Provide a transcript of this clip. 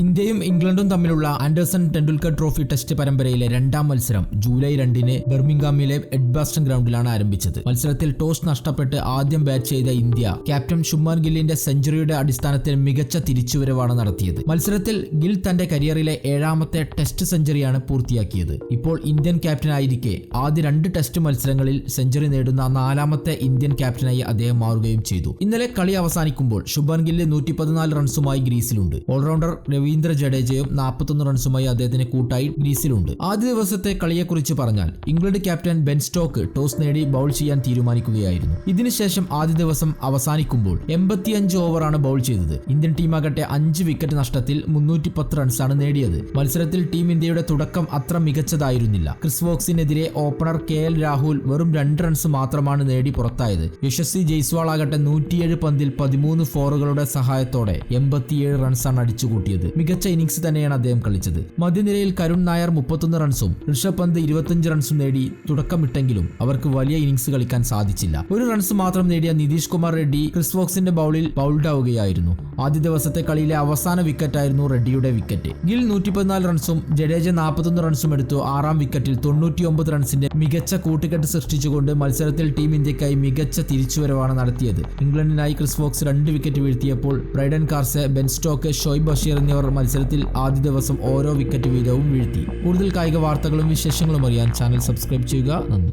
ഇന്ത്യയും ഇംഗ്ലണ്ടും തമ്മിലുള്ള ആൻഡേഴ്സൺ ടെണ്ടുൽക്കർ ട്രോഫി ടെസ്റ്റ് പരമ്പരയിലെ രണ്ടാം മത്സരം ജൂലൈ 2-ന് ബർമിംഗാമിലെ എഡ്ബാസ്റ്റൺ ഗ്രൗണ്ടിലാണ് ആരംഭിച്ചത്. മത്സരത്തിൽ ടോസ് നഷ്ടപ്പെട്ട് ആദ്യം ബാറ്റ് ചെയ്ത ഇന്ത്യ ക്യാപ്റ്റൻ ശുഭ്മാൻ ഗില്ലിന്റെ സെഞ്ചുറിയുടെ അടിസ്ഥാനത്തിൽ മികച്ച തിരിച്ചുവരവാണ് നടത്തിയത്. മത്സരത്തിൽ ഗിൽ തന്റെ കരിയറിലെ 7ാമത്തെ ടെസ്റ്റ് സെഞ്ചുറിയാണ് പൂർത്തിയാക്കിയത്. ഇപ്പോൾ ഇന്ത്യൻ ക്യാപ്റ്റനായിരിക്കെ ആദ്യ 2 ടെസ്റ്റ് മത്സരങ്ങളിൽ സെഞ്ചുറി നേടുന്ന 4ാമത്തെ ഇന്ത്യൻ ക്യാപ്റ്റനായി അദ്ദേഹം മാറുകയും ചെയ്തു. ഇന്നലെ കളി അവസാനിക്കുമ്പോൾ ശുഭ്മാൻ ഗില്ല് 114 റൺസുമായി ഗ്രീസിലുണ്ട്. ഓൾറൗണ്ടർ രവീന്ദ്ര ജഡേജയും 41 റൺസുമായി അദ്ദേഹത്തിന് കൂട്ടായി ഗ്രീസിലുണ്ട്. ആദ്യ ദിവസത്തെ കളിയെക്കുറിച്ച് പറഞ്ഞാൽ England captain Ben stock toss നേടി ബൗൾ ചെയ്യാൻ തീരുമാനിക്കുകയായിരുന്നു. ഇതിനുശേഷം ആദ്യ ദിവസം അവസാനിക്കുമ്പോൾ 85 ഓവറാണ് ബൗൾ ചെയ്തത്. ഇന്ത്യൻ ടീമാകട്ടെ 5 വിക്കറ്റ് നഷ്ടത്തിൽ 310 റൺസാണ് നേടിയത്. മത്സരത്തിൽ ടീം ഇന്ത്യയുടെ തുടക്കം അത്ര മികച്ചതായിരുന്നില്ല. ക്രിസ് വോക്സിനെതിരെ ഓപ്പണർ KL രാഹുൽ വെറും 2 റൺസ് മാത്രമാണ് നേടി പുറത്തായത്. യശസ്വി ജയ്സ്വാൾ ആകട്ടെ 107 പന്തിൽ 13 ഫോറുകളുടെ സഹായത്തോടെ 87 റൺസാണ് അടിച്ചുകൂട്ടിയത്. മികച്ച ഇന്നിംഗ്സ് തന്നെയാണ് അദ്ദേഹം കളിച്ചത്. മധ്യനിരയിൽ കരുൺ നായർ 31 റൺസും ഋഷഭ് പന്ത് 25 റൺസും നേടി തുടക്കമിട്ടെങ്കിലും അവർക്ക് വലിയ ഇന്നിംഗ്സ് കളിക്കാൻ സാധിച്ചില്ല. 1 റൺസ് മാത്രം നേടിയ നിതീഷ് കുമാർ റെഡ്ഡി ക്രിസ് വോക്സിന്റെ ബൗളിൽ ബൗൾഡ് ആവുകയായിരുന്നു. ആദ്യ ദിവസത്തെ കളിയിലെ അവസാന വിക്കറ്റായിരുന്നു റെഡ്ഡിയുടെ വിക്കറ്റ്. ഗിൽ 114 റൺസും ജഡേജ 41 റൺസും എടുത്തു 6ാം വിക്കറ്റിൽ 99 റൺസിന്റെ മികച്ച കൂട്ടുകെട്ട് സൃഷ്ടിച്ചുകൊണ്ട് മത്സരത്തിൽ ടീം ഇന്ത്യക്കായി മികച്ച തിരിച്ചുവരവാണ് നടത്തിയത്. ഇംഗ്ലണ്ടിനായി ക്രിസ് വോക്സ് 2 വിക്കറ്റ് വീഴ്ത്തിയപ്പോൾ Brydon Carse, Ben Stokes, Shoaib Bashir എന്നിവർ മത്സരത്തിൽ ആദ്യ ദിവസം ഓരോ വിക്കറ്റ് വീതവും വീഴ്ത്തി. കൂടുതൽ കായിക വാർത്തകളും വിശേഷങ്ങളും അറിയാൻ ചാനൽ സബ്സ്ക്രൈബ് ചെയ്യുക. നന്ദി.